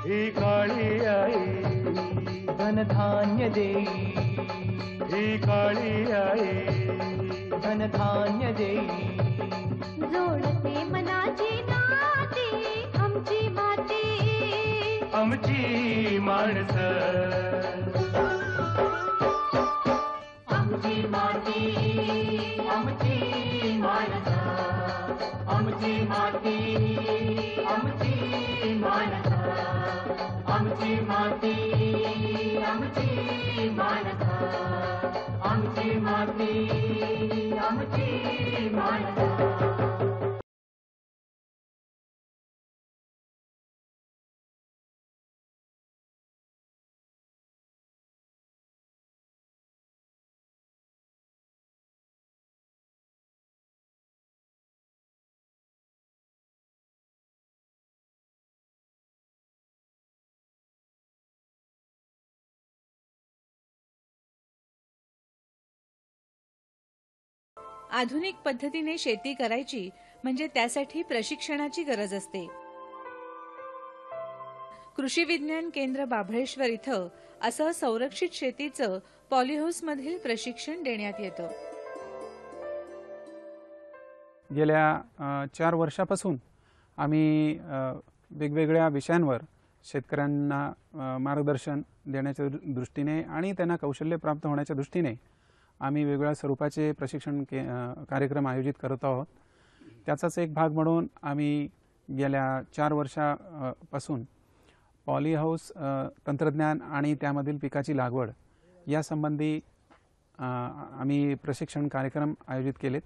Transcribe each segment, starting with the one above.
ही काळी आई धनधान्य देई, ही काळी आई धनधान्य देई, जोडते मनाची नाती आमची माती, आमची माणसं, आमची माती, आमची माणसं, आमची माती, आमची माणसं, आमची माती, आमची माणसं, आमची माती, आमची माणसं. आधुनिक पद्धतीने शेती करायची म्हणजे त्यासाठी प्रशिक्षणाची गरज असते. कृषी विज्ञान केंद्र बाभळेश्वर इथं असं संरक्षित शेतीचं पॉलीहाऊस मधील प्रशिक्षण देण्यात येतं. गेल्या 4 वर्षापासून आम्ही वेगवेगळ्या विषयांवर शेतकऱ्यांना मार्गदर्शन देण्याच्या दृष्टीने आणि त्यांना कौशल्य प्राप्त होण्याच्या दृष्टीने आम्ही वेगवेगळ्या स्वरूपाचे प्रशिक्षण कार्यक्रम आयोजित करत आहोत. त्याचाच एक भाग म्हणून आम्ही गेल्या 4 वर्षापासून पॉलीहाऊस तंत्रज्ञान आणि त्यामधील पिकाची लागवड यासंबंधी आम्ही प्रशिक्षण कार्यक्रम आयोजित केलेत.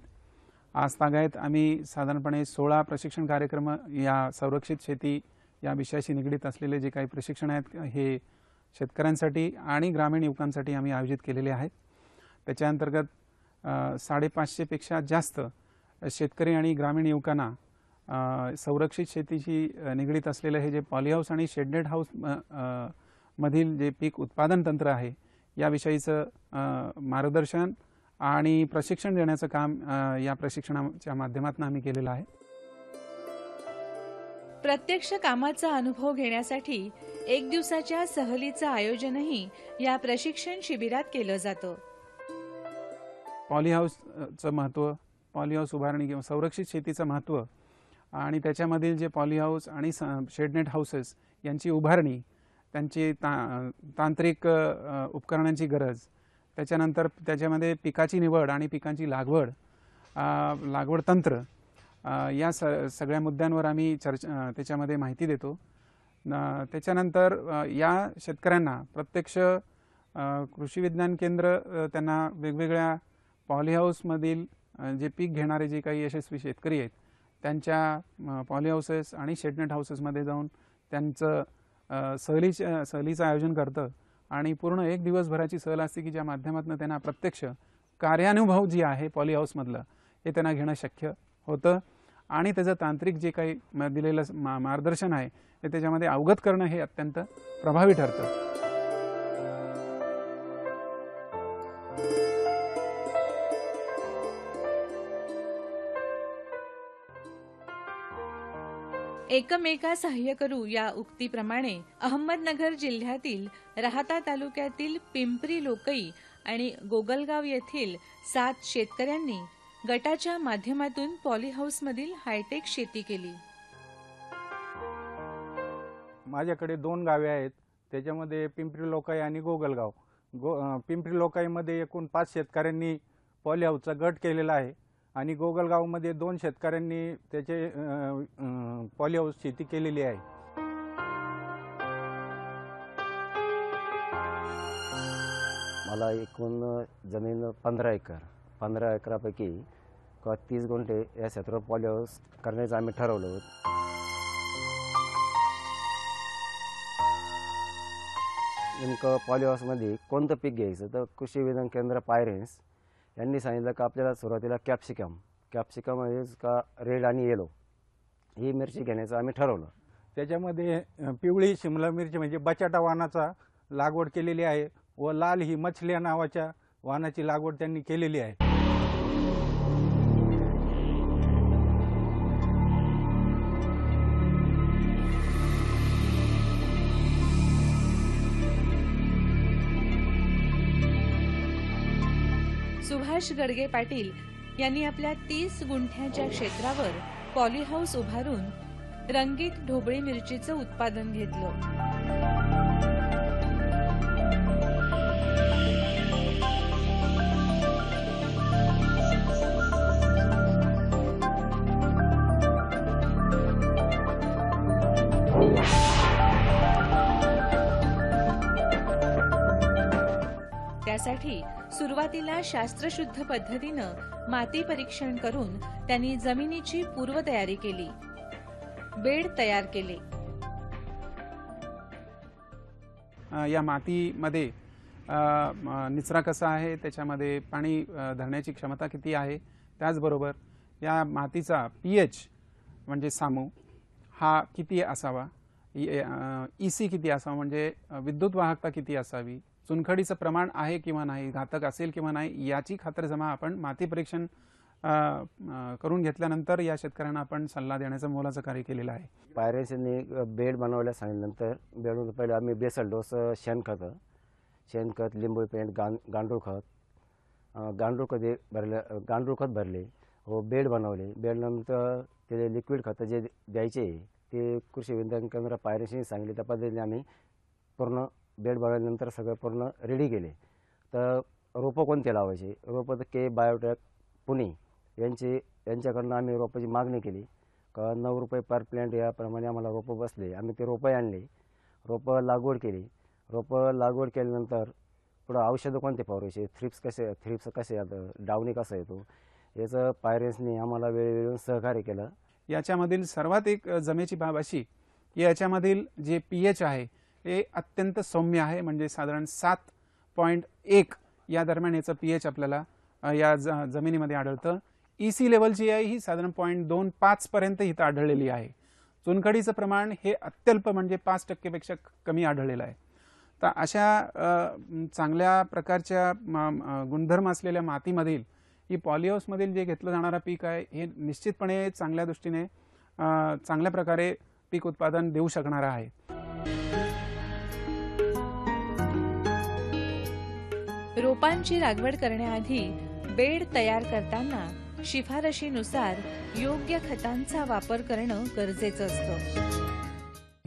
आज तागायत आम्ही साधारणपणे 16 प्रशिक्षण कार्यक्रम या संरक्षित शेती या विषयाशी निगडीत असलेले जे काही प्रशिक्षण आहेत हे शेतकऱ्यांसाठी आणि ग्रामीण युवकांसाठी आम्ही आयोजित केलेले आहेत. त्याच्या अंतर्गत 550 पेक्षा जास्त शेतकरी आणि ग्रामीण युवकांना संरक्षित शेतीशी निगडीत असलेले हे जे पॉलीहाऊस आणि शेडेड हाऊस मधील जे पीक उत्पादन तंत्र आहे याविषयीचं मार्गदर्शन आणि प्रशिक्षण देण्याचं काम या प्रशिक्षणाच्या माध्यमातून आम्ही केलेलं आहे. प्रत्यक्ष कामाचा अनुभव घेण्यासाठी 1 दिवसाच्या सहलीचं आयोजनही या प्रशिक्षण शिबिरात केलं जातं. पॉलीहाऊसचं महत्त्व, पॉलीहाऊस उभारणी किंवा संरक्षित शेतीचं महत्त्व आणि त्याच्यामधील जे पॉलीहाऊस आणि शेडनेट हाऊसेस यांची उभारणी, त्यांची तांत्रिक उपकरणांची गरज, त्याच्यानंतर त्याच्यामध्ये पिकाची निवड आणि पिकांची लागवड तंत्र या सगळ्या मुद्द्यांवर आम्ही त्याच्यामध्ये माहिती देतो. त्याच्यानंतर या शेतकऱ्यांना प्रत्यक्ष कृषी विज्ञान केंद्र त्यांना वेगवेगळ्या पॉलीहाऊसमधील जे पीक घेणारे जे काही यशस्वी शेतकरी आहेत त्यांच्या पॉलीहाऊसेस आणि शेडनेट हाऊसेसमध्ये जाऊन त्यांचं सहलीचं आयोजन करतं आणि पूर्ण 1 दिवसभराची सहल असते की ज्या माध्यमातून त्यांना प्रत्यक्ष कार्यानुभव जे आहे पॉलीहाऊसमधलं हे त्यांना घेणं शक्य होतं आणि त्याचं तांत्रिक जे काही दिलेलं मार्गदर्शन आहे ते त्याच्यामध्ये अवगत करणं हे अत्यंत प्रभावी ठरतं. एकमेका सहाय्य करू या उक्तीप्रमाणे अहमदनगर जिल्ह्यातील राहाता तालुक्यातील पिंपरी लोकई आणि गोगलगाव येथील 7 शेतकऱ्यांनी गटाच्या माध्यमातून पॉलीहाऊसमधील हायटेक शेती केली. माझ्याकडे 2 गावे आहेत, त्याच्यामध्ये पिंपरी लोकाई आणि गोगलगाव. पिंपरी लोकाईमध्ये एकूण 5 शेतकऱ्यांनी पॉलीहाऊसचा गट केलेला आहे आणि गोगलगावमध्ये 2 शेतकऱ्यांनी त्याचे पॉलीहाऊस शेती केलेली आहे. मला एकूण जमीन 15 एकर. 15 एकरापैकी 30 गुंठे या क्षेत्रावर पॉलीहाऊस करण्याचं आम्ही ठरवलं. नेमकं पॉलीहाऊसमध्ये कोणतं पीक घ्यायचं तर कृषी विज्ञान केंद्र पायरेन्स यांनी सांगितलं का आपल्याला सुरुवातीला कॅप्सिकम म्हणजे का रेड आणि येलो ही मिरची घेण्याचं आम्ही ठरवलं. त्याच्यामध्ये पिवळी शिमला मिरची म्हणजे बटाटा वाणाचा लागवड केलेली आहे व लाल ही मछल्या नावाच्या वाहनाची लागवड त्यांनी केलेली आहे. सुभाष गडगे पाटील यांनी आपल्या 30 गुंठ्याच्या क्षेत्रावर पॉलीहाऊस उभारून रंगीत ढोबळी मिरचीचं उत्पादन घेतलं. त्यासाठी सुरुवातीला शास्त्रशुद्ध पद्धतीनं माती परीक्षण करून त्यांनी जमिनीची पूर्वतयारी केली, बेड तयार केले. या मातीमध्ये निचरा कसा आहे, त्याच्यामध्ये पाणी धरण्याची क्षमता किती आहे, त्याचबरोबर या मातीचा pH म्हणजे सामू हा किती असावा, EC किती असावा म्हणजे विद्युत वाहकता किती असावी, चुनखडीचं प्रमाण आहे किंवा नाही, घातक असेल किंवा नाही, याची खातरजमा आपण माती परीक्षण करून घेतल्यानंतर या शेतकऱ्यांना आपण सल्ला देण्याचं मोलाचं कार्य केलेलं आहे. पायरेन्स यांनी बेड बनवायला सांगितल्यानंतर बेडमध्ये पहिले आम्ही बेसल डोस शेणखत, लिंबू पेंट, गांडूळ खत भरले व बेड बनवले. बेडनंतर ते लिक्विड खतं जे द्यायचे ते कृषी विज्ञान केंद्र पायरेन्सनी सांगितले त्या पद्धतीने आम्ही पूर्ण बेड बनवल्यानंतर सगळं पूर्ण रेडी केले. तर रोपं कोणते लावायचे, रोपं तर के बायोटेक पुणे यांच्याकडनं आम्ही रोपाची मागणी केली का 9 रुपये पर प्लॅन्ट याप्रमाणे आम्हाला रोपं बसले. आम्ही ते रोपं आणले, रोपं लागवड केली. रोपं लागवड केल्यानंतर पुढं औषधं कोणते फवारायचे, थ्रिप्स कसे येतं, डावणी कसा येतो, याचं पायरेन्सनी आम्हाला वेळोवेळी सहकार्य केलं. याच्यामधील सर्वात एक जमेची बाब अशी की याच्यामधील जे pH आहे हे अत्यंत सौम्य आहे, म्हणजे साधारण 7.1 या दरम्यान याचं pH आपल्याला या जमिनीमध्ये आढळतं. EC लेवल जी आहे ही साधारण 0.25 पर्यंत इथं आढळलेली आहे. चुनखडीचं प्रमाण हे अत्यल्प म्हणजे 5% पेक्षा कमी आढळलेलं आहे. तर अशा चांगल्या प्रकारच्या गुणधर्म असलेल्या मातीमधील ही पॉलीहाऊसमधील जे घेतलं जाणारं पीक आहे हे निश्चितपणे चांगल्या दृष्टीने चांगल्या प्रकारे पीक उत्पादन देऊ शकणार आहे. रोपांची लागवड करण्याआधी बेड तयार करताना शिफारशीनुसार योग्य खतांचा वापर करणं गरजेचं असतं.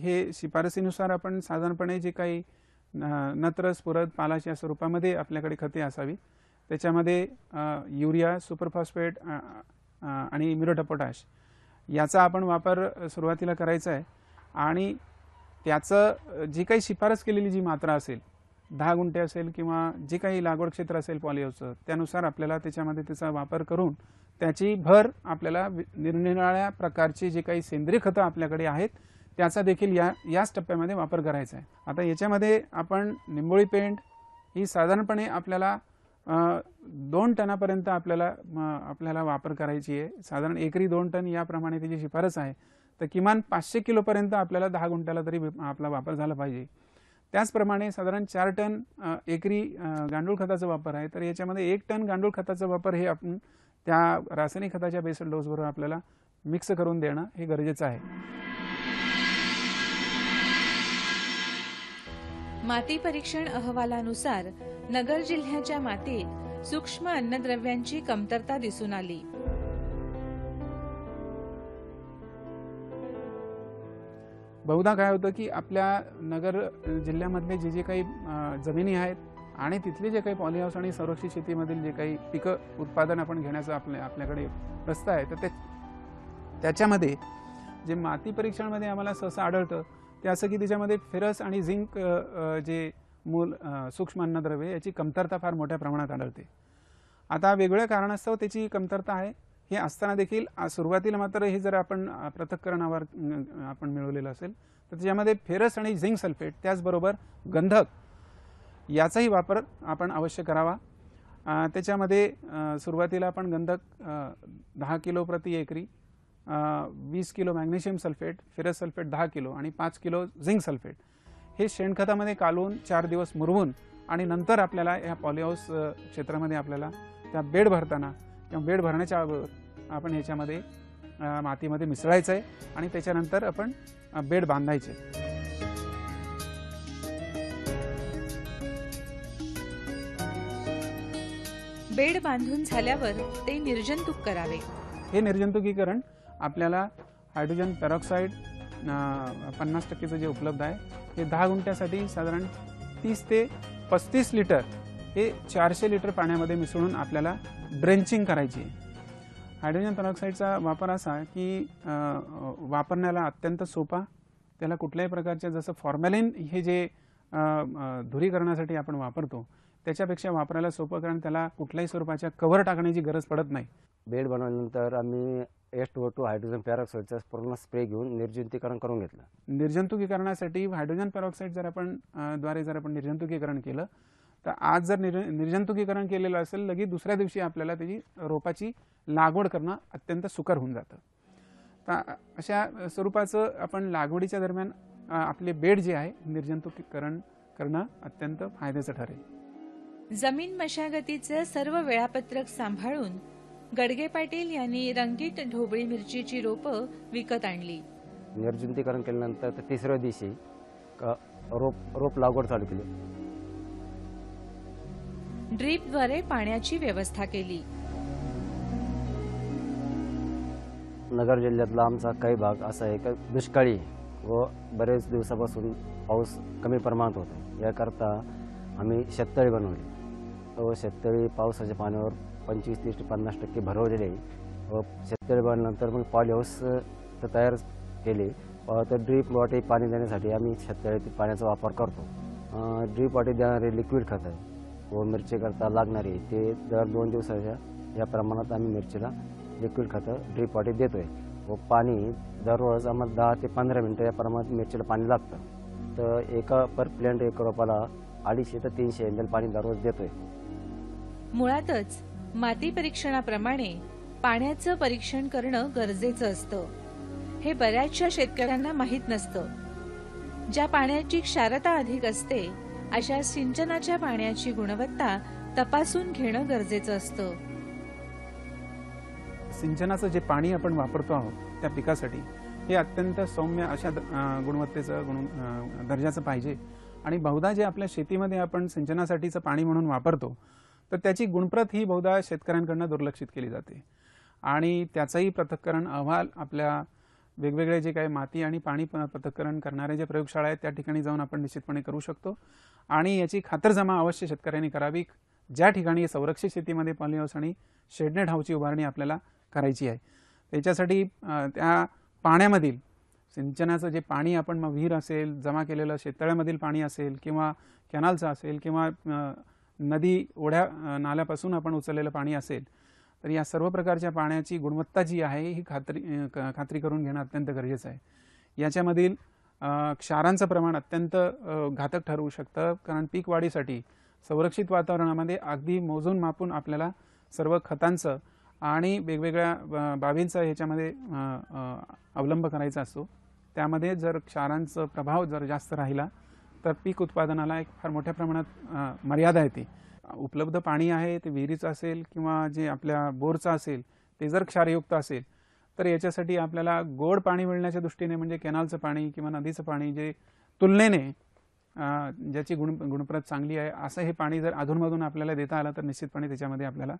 हे शिफारसीनुसार आपण साधारणपणे जे काही नत्र, स्फुरद, पालाश या स्वरूपामध्ये आपल्याकडे खते असावी. त्याच्यामध्ये युरिया, सुपरफॉस्फेट आणि म्युरेट ऑफ पोटॅश याचा आपण वापर सुरुवातीला करायचा आहे. आणि त्याचं जी काही शिफारस केलेली जी मात्रा असेल, 10 गुंठे असेल किंवा जे काही लागवड क्षेत्र असेल पॉलीहाऊसचं, त्यानुसार आपल्याला त्याच्यामध्ये त्याचा वापर करून त्याची भर आपल्याला निरनिराळ्या प्रकारची जे काही सेंद्रिय खतं आपल्याकडे आहेत त्याचा देखील याच टप्प्यामध्ये वापर करायचा आहे. आता याच्यामध्ये आपण निंबोळी पेंट ही साधारणपणे आपल्याला 2 टनापर्यंत आपल्याला वापर करायची आहे. साधारण एकरी 2 टन याप्रमाणे त्याची शिफारस आहे. तर किमान 500 किलोपर्यंत आपल्याला 10 गुंठ्याला तरी आपला वापर झाला पाहिजे. त्याचप्रमाणे साधारण 4 टन एकरी गांडूळ खताचा वापर आहे. तर याच्यामध्ये 1 टन गांडूळ खताचा वापर हे आपण त्या रासायनिक खताच्या बेसल डोसबरोबर आपल्याला मिक्स करून देणं हे गरजेचं आहे. माती परीक्षण अहवालानुसार नगर जिल्ह्याच्या मातीत सूक्ष्म अन्नद्रव्यांची कमतरता दिसून आली. बहुधा काय होतं की आपल्या नगर जिल्ह्यामधले जे काही जमिनी आहेत आणि तिथले जे काही पॉलीहाऊस आणि संरक्षित शेतीमधील जे काही पिकं उत्पादन आपण घेण्याचा आपल्याकडे प्रस्ताव आहे, तर त्याच्यामध्ये जे माती परीक्षणामध्ये आम्हाला सहसा आढळतं ते असं की त्याच्यामध्ये फेरस आणि झिंक जे मूल सूक्ष्म अन्नद्रव्ये याची कमतरता फार मोठ्या प्रमाणात आढळते. आता वेगवेगळ्या कारणास्तव त्याची कमतरता आहे. हे असताना देखील सुरुवातीला मात्र हे जर आपण पृथक्करणावर आपण मिळवलेलं असेल तर त्याच्यामध्ये फेरस आणि झिंक सल्फेट त्याचबरोबर गंधक याचाही वापर आपण अवश्य करावा. त्याच्यामध्ये सुरुवातीला आपण गंधक 10 किलो प्रति एकरी, 20 kilo magnesium sulphate, ferrous sulphate 10 kilo आणि 5 किलो झिंक सल्फेट हे शेणखतामध्ये कालवून 4 दिवस मुरवून आणि नंतर आपल्याला या पॉलीहाऊस क्षेत्रामध्ये आपल्याला त्या बेड भरताना किंवा बेड भरण्याच्या अगोदर आपण ह्याच्यामध्ये मातीमध्ये मिसळायचं आहे आणि त्याच्यानंतर आपण बेड बांधायचे. बेड बांधून झाल्यावर ते निर्जंतुक करावे. हे निर्जंतुकीकरण आपल्याला हायड्रोजन पेरॉक्साईड 50% जे उपलब्ध आहे हे 10 गुंठ्यासाठी साधारण 30 ते 35 लिटर हे 400 लिटर पाण्यामध्ये मिसळून आपल्याला ड्रेंचिंग करायची आहे. हायड्रोजन पेरॉक्साईडचा वापर असा की वापरण्याला अत्यंत सोपा, त्याला कुठल्याही प्रकारच्या जसं फॉर्मॅलिन हे जे धुरीकरणासाठी आपण वापरतो त्याच्यापेक्षा वापरायला सोपं, कारण त्याला कुठल्याही स्वरूपाच्या कव्हर टाकण्याची गरज पडत नाही. बेड बनवल्यानंतर आम्ही H2O2 हायड्रोजन पेरॉक्साईडचा पूर्ण स्प्रे घेऊन निर्जंतुकीकरण करून घेतलं. निर्जंतुकीकरणासाठी हायड्रोजन पेरॉक्साईड जर आपण निर्जंतुकीकरण केलं तर आज जर निर्जंतुकीकरण केलेलं असेल लगेच दुसऱ्या दिवशी आपल्याला त्याची रोपाची लागवड करणं अत्यंत सुकर होऊन जातं. तर अशा स्वरूपाचं आपण लागवडीच्या दरम्यान आपले बेड जे आहे निर्जंतुकीकरण करणं अत्यंत फायद्याचं ठरेल. जमीन मशागतीचं सर्व वेळापत्रक सांभाळून गडगे पाटील यांनी रंगीत ढोबळी मिरचीची रोपं विकत आणली. निर्जंतुकीकरण केल्यानंतर तिसऱ्या दिवशी रोप लागवड चालू केली. ड्रीपद्वारे पाण्याची व्यवस्था केली. नगर जिल्ह्यातला आमचा काही भाग असा आहे की दुष्काळी व बरेच दिवसापासून पाऊस कमी प्रमाणात होतो. याकरता आम्ही शेततळी बनवली व शेततळी पावसाच्या पाण्यावर 25-30 ते 50% भरवलेले व शेततळी बनल्यानंतर मग पॉलीहाऊस तयार केले. तर ड्रीप वाटे पाणी देण्यासाठी आम्ही शेततळीतील पाण्याचा वापर करतो. ड्रीप वाटे देणारे लिक्विड खत आहे व मिरचीकरता लागणारे ते दर 2 दिवसाच्या या प्रमाणात आम्ही मिरचीला लिक्विड खतं ड्रीप वाटे देतो आहे व पाणी दररोज आम्हाला 10 ते 15 मिनटं या प्रमाणात मिरचीला पाणी लागतं. तर एका पर प्लांट एक रोपाला 250 ते 300 ml पाणी दररोज देतोय. मुळातच माती परीक्षणाप्रमाणे पाण्याचं परीक्षण करणं गरजेचं असतं. हे बऱ्याचशा शेतकऱ्यांना माहीत नसतं. ज्या पाण्याची क्षारता अधिक असते अशा सिंचनाच्या पाण्याची गुणवत्ता तपासून घेणं गरजेचं असतं. सिंचनाचं जे पाणी आपण वापरतो आहोत त्या पिकासाठी हे अत्यंत सौम्य अशा गुणवत्तेचं दर्जाचं पाहिजे. आणि बहुधा जे आपल्या शेतीमध्ये आपण सिंचनासाठीचं पाणी म्हणून वापरतो तर त्याची गुणप्रत ही बहुधा शेतकऱ्यांकडून दुर्लक्षित केली जाते. आणि त्याचाही पृथक्करण अहवाल आपल्या वेगवेगळे जे काही माती आणि पाणी पृथक्करण करणारे जे प्रयोगशाळा आहेत त्या ठिकाणी जाऊन आपण निश्चितपणे करू शकतो. आणि याची खातरजमा अवश्य शेतकऱ्यांनी करावी ज्या ठिकाणी संरक्षित शेतीमध्ये पॉलीहाऊस आणि शेडनेट हाऊसची उभारणी आपल्याला करायची आहे. त्याच्यासाठी त्या पाण्यामधील सिंचनाचं जे पाणी आपण मग विहीर असेल, जमा केलेलं शेततळ्यामधील पाणी असेल किंवा कॅनलचं असेल किंवा नदी ओढ्या नाल्यापासून आपण उचललेलं पाणी असेल तर या सर्व प्रकारच्या पाण्याची गुणवत्ता जी आहे ही खात्री करून घेणं अत्यंत गरजेचं आहे. याच्यामधील क्षारांचं प्रमाण अत्यंत घातक ठरवू शकतं, कारण पीक वाढीसाठी संरक्षित वातावरणामध्ये अगदी मोजून मापून आपल्याला सर्व खतांचं आणि वेगवेगळ्या बाबींचा ह्याच्यामध्ये अवलंब करायचा असतो. त्यामध्ये जर क्षारांचा प्रभाव जर जास्त राहिला तर पीक उत्पादनाला एक फार मोठ्या प्रमाणात मर्यादा येते. उपलब्ध पाणी आहे ते विहिरीचं असेल किंवा जे आपल्या बोरचं असेल ते जर क्षारयुक्त असेल तर याच्यासाठी आपल्याला गोड पाणी मिळण्याच्या दृष्टीने म्हणजे कॅनलचं पाणी किंवा नदीचं पाणी जे तुलनेने ज्याची गुणप्रत चांगली आहे असं हे पाणी जर अधूनमधून आपल्याला देता आलं तर निश्चितपणे त्याच्यामध्ये आपल्याला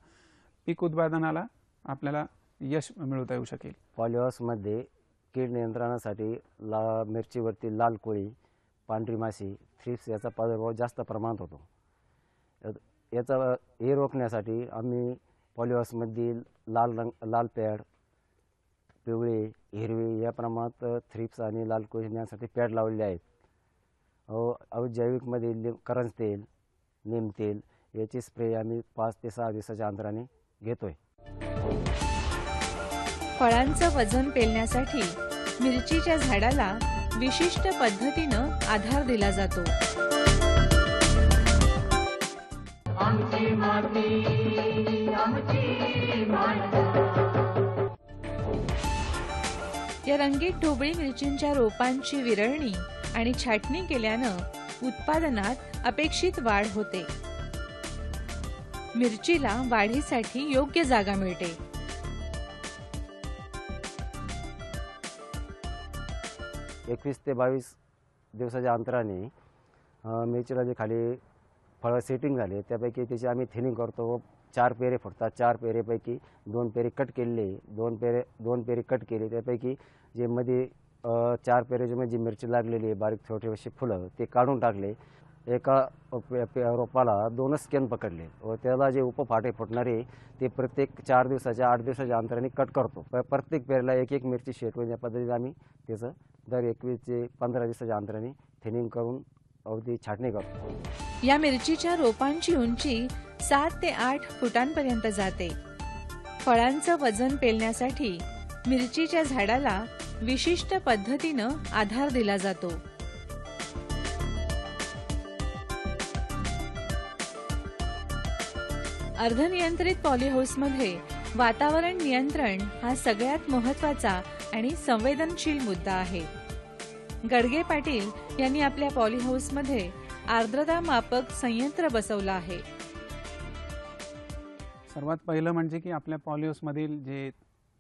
पीक उत्पादनाला आपल्याला यश मिळवता येऊ शकेल. पॉलीहाऊसमध्ये कीड नियंत्रणासाठी मिरचीवरती लाल कोळी, पांढरी माशी, थ्रिप्स याचा प्रादुर्भाव जास्त प्रमाणात होतो. हे रोखण्यासाठी आम्ही पॉलीहाऊसमध्ये लाल पॅड, पिवळे, हिरवे या प्रमाणात थ्रिप्स आणि लाल कोळी यासाठी पॅड लावलेले आहेत. जैविकमध्ये करंज तेल, नीम तेल याची स्प्रे आम्ही 5 ते 6 दिवसाच्या अंतराने घेतोय. फळांचं वजन पेलण्यासाठी मिरचीच्या झाडाला विशिष्ट पद्धतीनं आधार दिला जातो. आमची माती आमची माती. या रंगीत ढोबळी मिरचींच्या रोपांची विरळणी आणि छाटणी केल्यानं उत्पादनात अपेक्षित वाढ होते. मिरचीला वाढीसाठी योग्य जागा मिळते. एकवीस ते 22 दिवसाच्या अंतराने मिरचीला जे खाली फळं सेटिंग झाले त्यापैकी त्याची आम्ही थिनिंग करतो व 4 पेरे फुटतात. 4 पेरेपैकी 2 पेरे कट केलेले, 2 पेरे कट केले. त्यापैकी जे मध्ये 4 पेरेच्या मध्ये जी मिरची लागलेली आहे बारीक छोटे असे फुलं ते काढून टाकले. एका रोपाला 2च केन पकडले व त्याला जे उपफाटे फुटणारे ते प्रत्येक 4 दिवसाच्या 8 दिवसाच्या अंतराने कट करतो. प्रत्येक पेरेला एक एक मिरची शेट होईल या पद्धतीने आम्ही त्याचं दर 21 ते 15 दिवसाच्या अंतराने थिनिंग करून अवधी छाटणी करतो. या मिरचीच्या रोपांची उंची 7 ते 8 फुटांपर्यंत जाते. फळांचं वजन पेलण्यासाठी मिरचीच्या झाडाला विशिष्ट पद्धतीनं आधार दिला जातो. अर्धनियंत्रित पॉलीहाऊसमध्ये वातावरण नियंत्रण हा सगळ्यात महत्त्वाचा आणि संवेदनशील मुद्दा आहे. गडगे पाटील यांनी आपल्या पॉलीहाऊसमध्ये आर्द्रता मापक संयंत्र बसवला आहे. सर्वात पहिलं म्हणजे की आपल्या पॉलीहाऊसमधील जे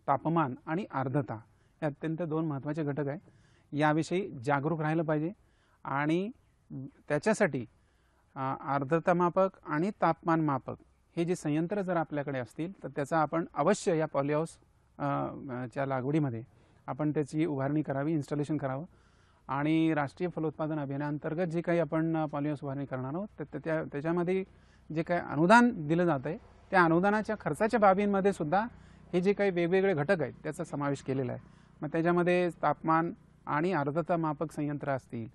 तापमान आणि आर्द्रता हे अत्यंत 2 महत्त्वाचे घटक आहे. याविषयी जागरूक राहिलं पाहिजे आणि त्याच्यासाठी आर्द्रता मापक आणि तापमान मापक हे जे संयंत्र जर आपल्याकडे असतील तर त्याचा आपण अवश्य या पॉलीहाऊस च्या लागवडीमध्ये आपण त्याची उभारणी करावी, इन्स्टॉलेशन करावं. आणि राष्ट्रीय फलोत्पादन अभियानांतर्गत जे काही आपण पॉलीहाऊस उभारणी करणार आहोत तर त्याच्यामध्ये जे काही अनुदान दिलं जातं आहे त्या अनुदानाच्या खर्चाच्या बाबींमध्ये सुद्धा हे जे काही वेगवेगळे घटक आहेत त्याचा समावेश केलेला आहे. मग त्याच्यामध्ये तापमान आणि आर्द्रता मापक संयंत्र असतील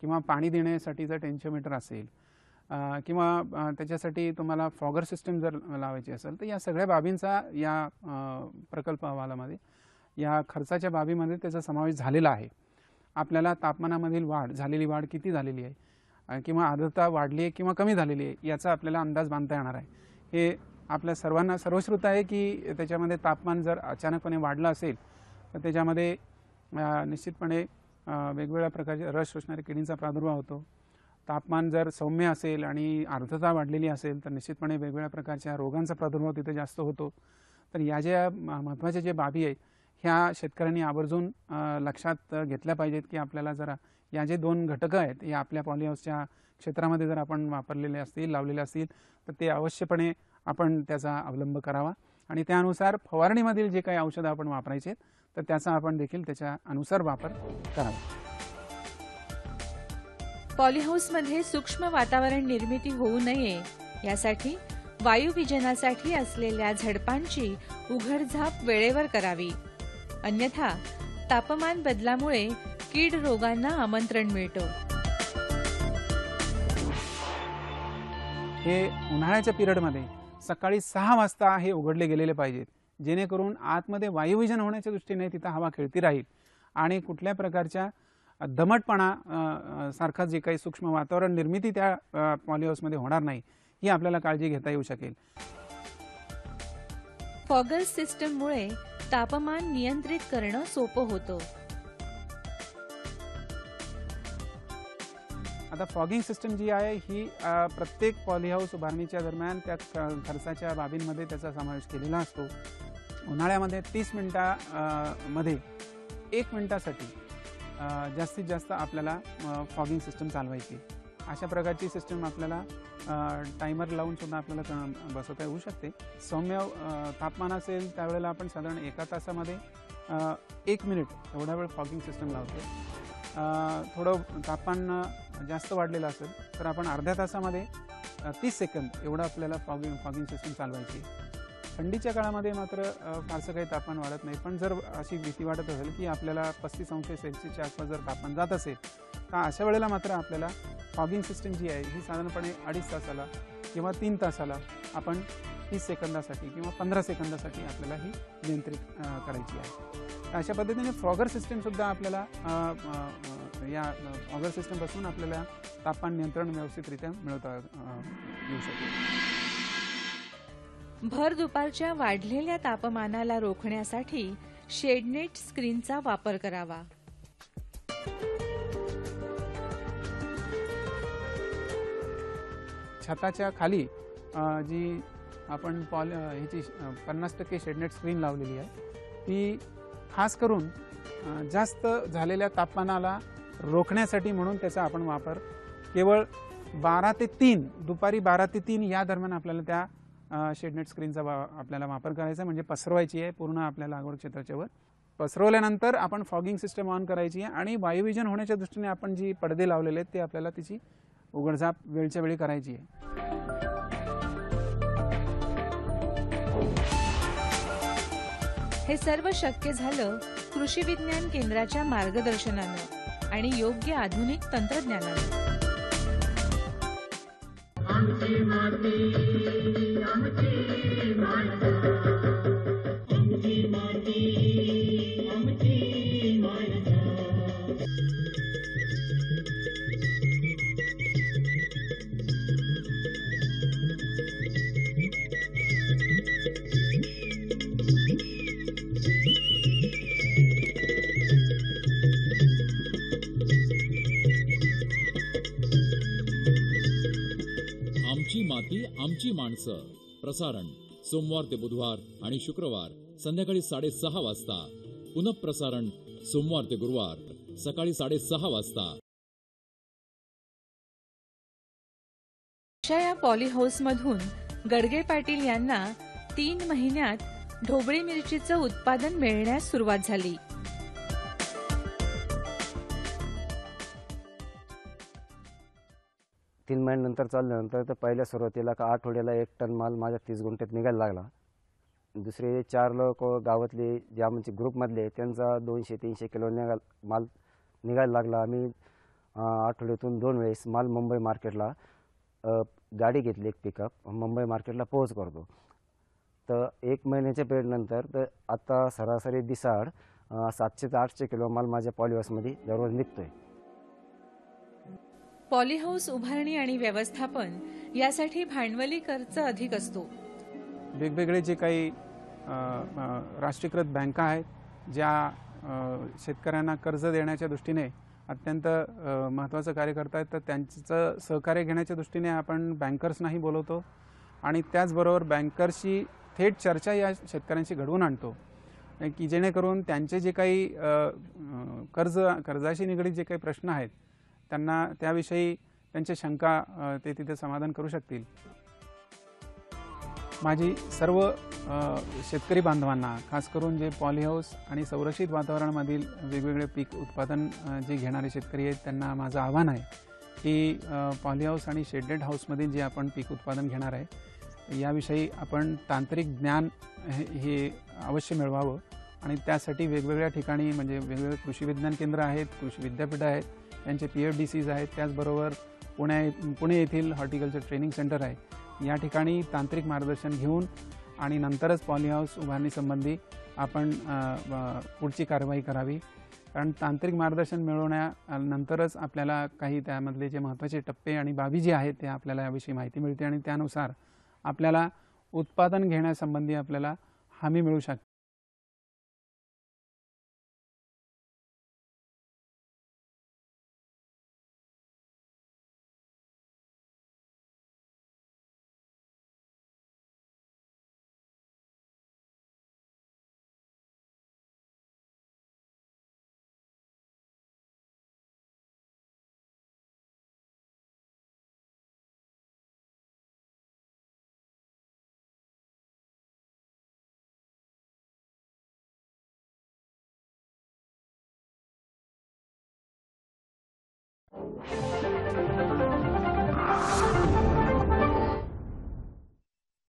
किंवा पाणी देण्यासाठीचं टेन्शिओमीटर असेल किंवा त्याच्यासाठी तुम्हाला फॉगर सिस्टम जर लावायची असेल तर या सगळ्या बाबींचा या प्रकल्प अहवालामध्ये या खर्चाच्या बाबीमध्ये त्याचा समावेश झालेला आहे. आपल्याला तापमानामधील झालेली वाढ किती झालेली आहे किंवा आर्द्रता वाढली आहे किंवा कमी झालेली आहे याचा आपल्याला अंदाज बांधता येणार आहे. हे आपल्या सर्वांना सर्वश्रुत आहे की त्याच्यामध्ये तापमान जर अचानकपणे वाढलं असेल तर त्याच्यामध्ये निश्चितपणे वेगवेगळ्या प्रकारचे रस शोषणाऱ्या किडींचा प्रादुर्भाव होतो. तापमान जर सौम्य असेल आणि आर्द्रता वाढलेली असेल तर निश्चितपणे वेगवेगळ्या प्रकारच्या रोगांचा प्रादुर्भाव तिथे जास्त होतो. तर या ज्या महत्त्वाच्या ज्या बाबी आहेत ह्या शेतकऱ्यांनी आवर्जून लक्षात घेतल्या पाहिजेत की आपल्याला जरा या जे 2 घटकं आहेत या आपल्या पॉलीहाऊसच्या क्षेत्रामध्ये जर आपण वापरलेले असतील, लावलेले असतील तर ते अवश्यपणे आपण त्याचा अवलंब करावा आणि त्यानुसार फवारणीमधील जे काही औषधं आपण वापरायचे तर त्याचा आपण देखील त्याच्या अनुसार वापर करावा. पॉलीहाऊसमध्ये सूक्ष्म वातावरण निर्मिती होऊ नये यासाठी वायुविजनासाठी असलेल्या झडपांची उघडझाप वेळेवर करावी. अन्यथा तापमान बदलामुळे कीड रोगांना आमंत्रण मिळतं. हे उन्हाळ्याच्या पिरियडमध्ये सकाळी 6 वाजता हे उघडले गेलेले पाहिजेत जेणेकरून आतमध्ये वायुविजन होण्याच्या दृष्टीने तिथं हवा खेळती राहील आणि कुठल्या प्रकारच्या दमटपणा सारखा जे काही सूक्ष्म वातावरण निर्मिती त्या पॉलीहाऊसमध्ये होणार नाही ही आपल्याला काळजी घेता येऊ शकेल. फॉगर सिस्टममुळे तापमान नियंत्रित करणं सोपं होतं. आता फॉगिंग सिस्टम जी आहे ही प्रत्येक पॉलीहाऊस उभारणीच्या दरम्यान त्या खर्चाच्या बाबींमध्ये त्याचा समावेश केलेला असतो. उन्हाळ्यामध्ये 30 मिनिटामध्ये 1 मिनिटासाठी जास्तीत जास्त आपल्याला फॉगिंग सिस्टम चालवायची. अशा प्रकारची सिस्टम आपल्याला टायमर लावून सुद्धा आपल्याला बसवता येऊ शकते. सौम्य तापमान असेल त्यावेळेला आपण साधारण 1 तासामध्ये 1 मिनिट एवढा वेळ फॉगिंग सिस्टम लावतो. थोडं तापमान जास्त वाढलेलं असेल तर आपण अर्ध्या तासामध्ये 30 सेकंद एवढं आपल्याला फॉगिंग सिस्टम चालवायची. थंडीच्या काळामध्ये मात्र फारसं काही तापमान वाढत नाही. पण जर अशी भीती वाटत असेल की आपल्याला 35 अंश सेल्सिअसच्या आसपास जर तापमान जात असेल तर अशा वेळेला मात्र आपल्याला फॉगिंग सिस्टम जी आहे ही साधारणपणे 2.5 तासाला किंवा 3 तासाला आपण 30 सेकंदासाठी किंवा 15 सेकंदासाठी आपल्याला ही नियंत्रित करायची आहे. अशा पद्धतीने फॉगर सिस्टमसुद्धा आपल्याला या फॉगर सिस्टमपासून आपल्याला तापमान नियंत्रण व्यवस्थितरित्या मिळवता येऊ शकेल. भर दुपारच्या वाढलेल्या तापमानाला रोखण्यासाठी शेडनेट स्क्रीनचा वापर करावा. छताच्या खाली जी आपण ह्याची 50% शेडनेट स्क्रीन लावलेली आहे, ती खास करून जास्त झालेल्या तापमानाला रोखण्यासाठी म्हणून त्याचा आपण वापर केवळ 12 ते 3 दुपारी 12 ते 3 या दरम्यान आपल्याला त्या शेडनेट स्क्रीनचा आपल्याला वापर करायचा, म्हणजे पसरवायची आहे पूर्ण आपल्या लागवड क्षेत्राच्या वर. पसरवल्यानंतर आपण फॉगिंग सिस्टम ऑन करायची आहे आणि वायुविजन होण्याच्या दृष्टीने आपण जी पडदे लावलेले आहेत ते आपल्याला तिची उघडझाप वेळच्या वेळी करायची आहे. हे सर्व शक्य झालं कृषी विज्ञान केंद्राच्या मार्गदर्शनानं आणि योग्य आधुनिक तंत्रज्ञानानं. आमची माती आमची माणसं, आमची माती आमची माणसं. आमची माती आमची माणसं प्रसारण सोमवार ते बुधवार आणि शुक्रवार संध्याकाळी 6:30 वाजता. पुनःप्रसारण सोमवार ते गुरुवार सकाळी 6:30 वाजता. अशा या पॉली हाऊसमधून गडगे पाटील यांना 3 महिन्यात ढोबळी मिरचीचं उत्पादन मिळण्यास सुरुवात झाली. तीन महिन्यानंतर चालल्यानंतर तर पहिल्या सुरुवातीला का आठवड्याला 1 टन माल माझ्या 30 गुंठ्यात निघायला लागला. दुसरे 4 लोक गावातले जे आमचे ग्रुपमधले त्यांचा 200-300 किलो माल निघायला लागला. आम्ही आठवड्यातून 2 वेळेस माल मुंबई मार्केटला गाडी घेतली, एक पिकअप मुंबई मार्केटला पोहोच करतो. तर 1 महिन्याच्या पिरियडनंतर तर आता सरासरी दिसाड 700 ते 800 किलो माल माझ्या पॉलिहाऊसमध्ये दररोज निघतोय. पॉलीहाऊस उभारणी आणि व्यवस्थापन यासाठी भांडवली खर्च अधिक असतो. वेगवेगळे जे काही राष्ट्रीयकृत बँका आहेत ज्या शेतकऱ्यांना कर्ज देण्याच्या दृष्टीने अत्यंत महत्त्वाचं कार्य करतात, तर त्यांचं सहकार्य घेण्याच्या दृष्टीने आपण बँकर्सनाही बोलवतो आणि त्याचबरोबर बँकर्सची थेट चर्चा या शेतकऱ्यांशी घडवून आणतो की जेणेकरून त्यांचे जे काही कर्जाशी निगडीत जे काही प्रश्न आहेत त्यांना त्याविषयी त्यांच्या शंका ते तिथे समाधान करू शकतील. माझी सर्व शेतकरी बांधवांना, खास करून जे पॉलीहाऊस आणि संरक्षित वातावरणामधील वेगवेगळे पीक उत्पादन जे घेणारे शेतकरी आहेत, त्यांना माझं आव्हान आहे की पॉलीहाऊस आणि शेडेड हाऊसमधील जे आपण पीक उत्पादन घेणार आहे याविषयी आपण तांत्रिक ज्ञान हे अवश्य मिळवावं आणि त्यासाठी वेगवेगळ्या ठिकाणी म्हणजे वेगवेगळे कृषी विज्ञान केंद्र आहेत, कृषी विद्यापीठं आहेत, त्यांचे PFDCs आहेत, त्याचबरोबर पुणे येथील हॉर्टिकल्चर ट्रेनिंग सेंटर आहे. या ठिकाणी तांत्रिक मार्गदर्शन घेऊन आणि नंतरच पॉलीहाऊस उभारणीसंबंधी आपण पुढची कारवाई करावी. कारण तांत्रिक मार्गदर्शन मिळवण्यानंतरच आपल्याला काही त्यामधले जे महत्त्वाचे टप्पे आणि बाबी जे आहेत ते आपल्याला याविषयी माहिती मिळते आणि त्यानुसार आपल्याला उत्पादन घेण्यासंबंधी आपल्याला हमी मिळू शकते.